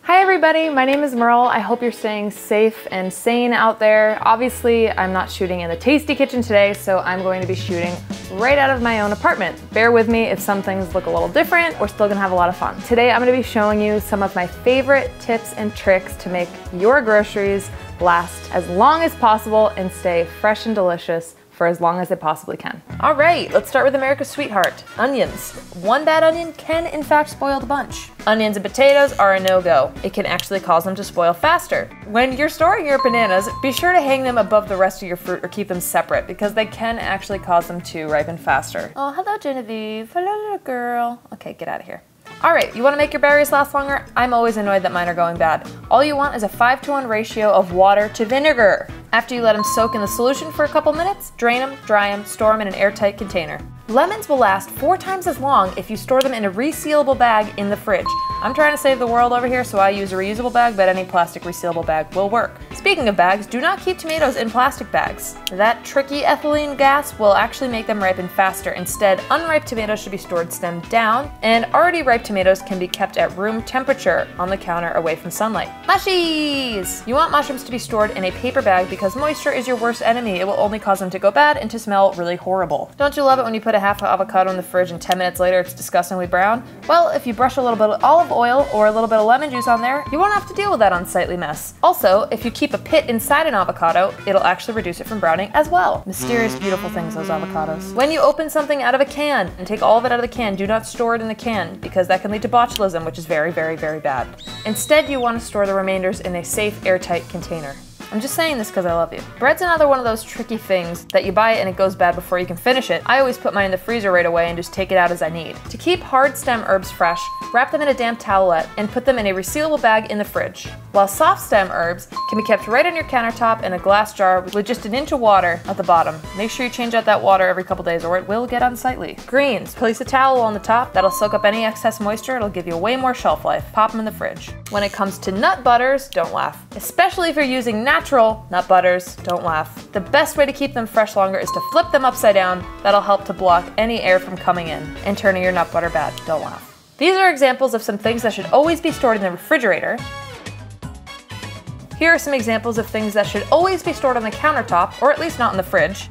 Hi everybody, my name is Merle. I hope you're staying safe and sane out there. Obviously, I'm not shooting in the tasty kitchen today, so I'm going to be shooting right out of my own apartment. Bear with me if some things look a little different. We're still gonna have a lot of fun. Today, I'm gonna be showing you some of my favorite tips and tricks to make your groceries last as long as possible and stay fresh and delicious for as long as they possibly can. All right, let's start with America's sweetheart, onions. One bad onion can in fact spoil the bunch. Onions and potatoes are a no-go. It can actually cause them to spoil faster. When you're storing your bananas, be sure to hang them above the rest of your fruit or keep them separate because they can actually cause them to ripen faster. Oh, hello Genevieve, hello little girl. Okay, get out of here. All right, you wanna make your berries last longer? I'm always annoyed that mine are going bad. All you want is a 5-to-1 ratio of water to vinegar. After you let them soak in the solution for a couple minutes, drain them, dry them, store them in an airtight container. Lemons will last 4 times as long if you store them in a resealable bag in the fridge. I'm trying to save the world over here, so I use a reusable bag, but any plastic resealable bag will work. Speaking of bags, do not keep tomatoes in plastic bags. That tricky ethylene gas will actually make them ripen faster. Instead, unripe tomatoes should be stored stem down, and already ripe tomatoes can be kept at room temperature on the counter away from sunlight. Mushies! You want mushrooms to be stored in a paper bag because moisture is your worst enemy. It will only cause them to go bad and to smell really horrible. Don't you love it when you put a half an avocado in the fridge and 10 minutes later it's disgustingly brown? Well, if you brush a little bit of olive oil or a little bit of lemon juice on there, you won't have to deal with that unsightly mess. Also, if you keep a pit inside an avocado, it'll actually reduce it from browning as well. Mysterious, beautiful things, those avocados. When you open something out of a can and take all of it out of the can, do not store it in the can because that can lead to botulism, which is very, very, very bad. Instead, you want to store the remainders in a safe, airtight container. I'm just saying this because I love you. Bread's another one of those tricky things that you buy it and it goes bad before you can finish it. I always put mine in the freezer right away and just take it out as I need. To keep hard stem herbs fresh, wrap them in a damp towelette and put them in a resealable bag in the fridge. While soft stem herbs can be kept right on your countertop in a glass jar with just an inch of water at the bottom. Make sure you change out that water every couple days or it will get unsightly. Greens, place a towel on the top. That'll soak up any excess moisture. It'll give you way more shelf life. Pop them in the fridge. When it comes to nut butters, don't laugh. Especially if you're using natural nut butters, don't laugh. The best way to keep them fresh longer is to flip them upside down. That'll help to block any air from coming in and turning your nut butter bad. Don't laugh. These are examples of some things that should always be stored in the refrigerator. Here are some examples of things that should always be stored on the countertop, or at least not in the fridge.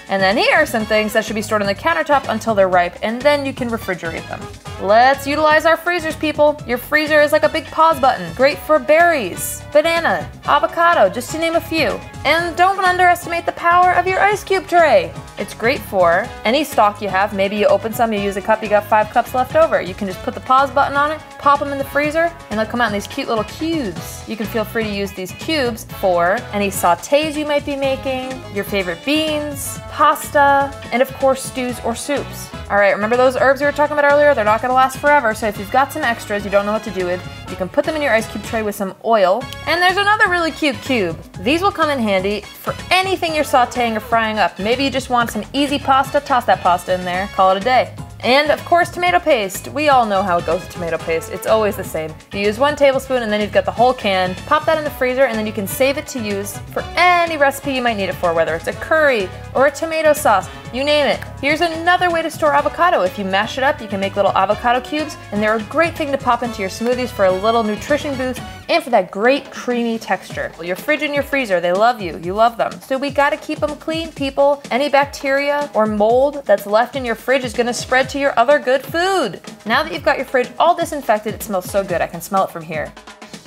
And then here are some things that should be stored on the countertop until they're ripe, and then you can refrigerate them. Let's utilize our freezers, people. Your freezer is like a big pause button. Great for berries, banana, avocado, just to name a few. And don't underestimate the power of your ice cube tray. It's great for any stock you have. Maybe you open some, you use a cup, you got 5 cups left over. You can just put the pause button on it, pop them in the freezer, and they'll come out in these cute little cubes. You can feel free to use these cubes for any sautés you might be making, your favorite beans, pasta, and of course stews or soups. All right, remember those herbs we were talking about earlier? They're not gonna last forever, so if you've got some extras you don't know what to do with, you can put them in your ice cube tray with some oil. And there's another really cute cube. These will come in handy for anything you're sauteing or frying up. Maybe you just want some easy pasta, toss that pasta in there, call it a day. And of course, tomato paste. We all know how it goes with tomato paste. It's always the same. You use 1 tablespoon and then you've got the whole can. Pop that in the freezer and then you can save it to use for any recipe you might need it for, whether it's a curry or a tomato sauce, you name it. Here's another way to store avocado. If you mash it up, you can make little avocado cubes, and they're a great thing to pop into your smoothies for a little nutrition boost and for that great creamy texture. Your fridge and your freezer, they love you. You love them. So we gotta keep them clean, people. Any bacteria or mold that's left in your fridge is gonna spread to your other good food. Now that you've got your fridge all disinfected, it smells so good. I can smell it from here.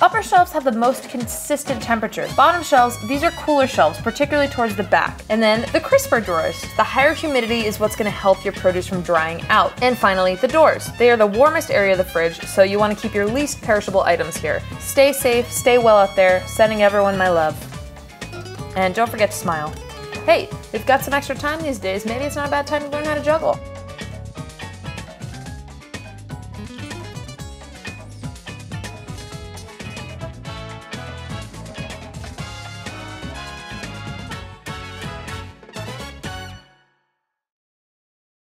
Upper shelves have the most consistent temperature. Bottom shelves, these are cooler shelves, particularly towards the back. And then the crisper drawers. The higher humidity is what's gonna help your produce from drying out. And finally, the doors. They are the warmest area of the fridge, so you wanna keep your least perishable items here. Stay safe, stay well out there, sending everyone my love. And don't forget to smile. Hey, we've got some extra time these days, maybe it's not a bad time to learn how to juggle.